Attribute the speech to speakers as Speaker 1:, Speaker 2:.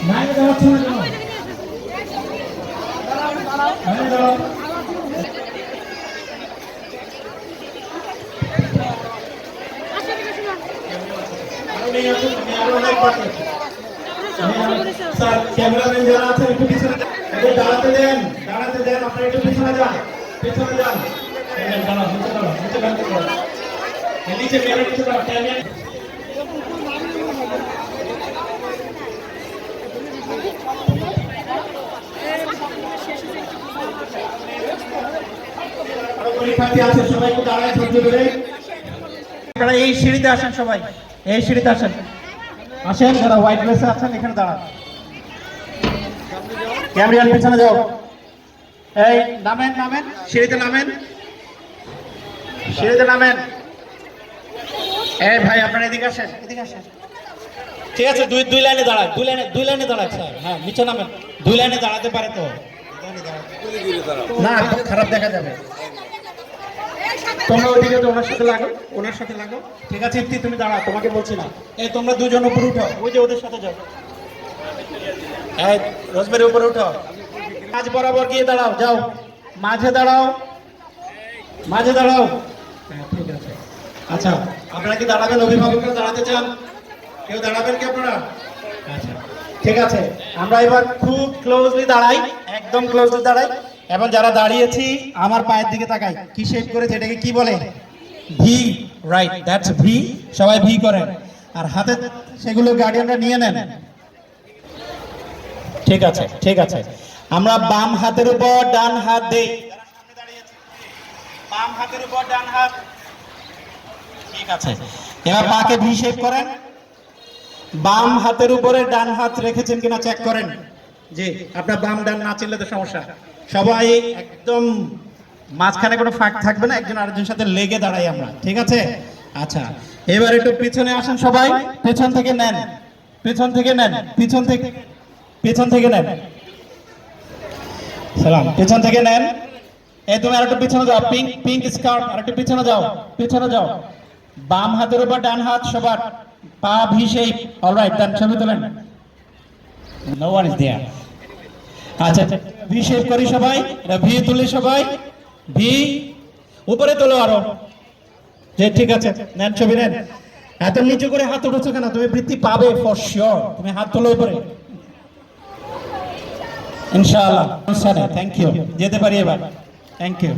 Speaker 1: লাইনে দাঁড়াচ্ছে না কেন? লাইনে দাঁড়াও। স্যার ক্যামেরাম্যান যারা আছেন একটু পিছনে দাঁড়াতে দেন, দাঁড়াতে দেন, আপনারা একটু পিছনে যান, পিছনে যান। দাঁড়াও, নিচে দাঁড়াও, নিচে দাঁড়াও, নিচে মেরে নিচে দাঁড়াও, ক্যামেরা পরীক্ষার্থী আছে সবাই একটু দাঁড়ায় ধৈর্য ধরে। আপনারা এই সিঁড়িতে আসেন, সবাই এই সিঁড়িতে আসেন, আসেন যারা হোয়াইট ড্রেসে আছেন এখানে দাঁড়ান। ক্যামেরার পিছনে যাও, এই নামেন, নামেন সিঁড়িতে, নামেন সিঁড়িতে, নামেন। এই ভাই আপনারা এদিকে আসেন, এদিকে আসেন। ঠিক আছে, দুই লাইনে দাঁড়ায়, দুই লাইনে দাঁড়ায় স্যার। হ্যাঁ নিচে নামেন, দুই লাইনে দাঁড়াতে পারে তো না, খারাপ দেখা যাবে। তোমরা ওইদিকে তো ওনার সাথে লাগো, ওনার সাথে লাগো। ঠিক আছে ইফতি তুমি দাঁড়া, তোমাকে বলছি না। এই তোমরা দুজন উপরে উঠো, ওই যে ওদের সাথে যাও। এই রোজমেরি উপরে উঠো, মাঝ বরাবর গিয়ে দাঁড়াও, যাও মাঝে দাঁড়াও, মাঝে দাঁড়াও। হ্যাঁ ঠিক আছে। আচ্ছা আপনারা কি দাঁড়াবেন? অভিভাবকরা দাঁড়াতে চান? কেউ দাঁড়াবেন কি আপনারা? আচ্ছা ঠিক আছে, আমরা এবার খুব ক্লোজলি দাঁড়াই, একদম ক্লোজলি দাঁড়াই। এবং যারা দাঁড়িয়েছি আমার পায়ের দিকে তাকাই, কি শেপ করেছে এটাকে কি বলে? V, right, that's V. সবাই ভি করেন, আর হাতে সেগুলো গার্ডিয়ানরা নিয়ে নেন। ঠিক আছে, ঠিক আছে। আমরা বাম হাতের উপর ডান হাত দেই, বাম হাতের উপর ডান হাত। ঠিক আছে, এবার পাকে ভি শেপ করেন। বাম হাতের উপরে ডান হাত রেখেছেন কিনা চেক করেন। জি, আপনার বাম ডান না চিনলে তো সমস্যা। সবাই একদম মাঝখানে কোনো ফাঁক থাকবে না, একজন আরেকজনের সাথে লেগে দাঁড়াই আমরা, ঠিক আছে? আচ্ছা এবার একটু পিছনে আসেন সবাই, পেছন থেকে নেন, পেছন থেকে নেন, পিছন থেকে, পেছন থেকে নেন। সালাম, পেছন থেকে নেন। এই তুমি আর একটু পিছনে যাও, পিঙ্ক পিঙ্ক স্কার্ট, আর একটু পিছনে যাও, পিছনে যাও। বাম হাতের উপর ডান হাত সবার, পা ভি শেপ। অলরাইট, ডান, ছবি তোলেন। No one is there. আচ্ছা ভি শেপ করি সবাই, এটা ভি তুলি সবাই, ভি উপরে তোলো আরো। যে ঠিক আছে, নেন ছবি নেন। এত নিচু করে হাত উঠেছো কেন? তুমি বৃত্তি পাবে ফর শিওর, তুমি হাত তোলো উপরে ইনশাআল্লাহ। থ্যাংক ইউ, যেতে পারি এবার। Thank you.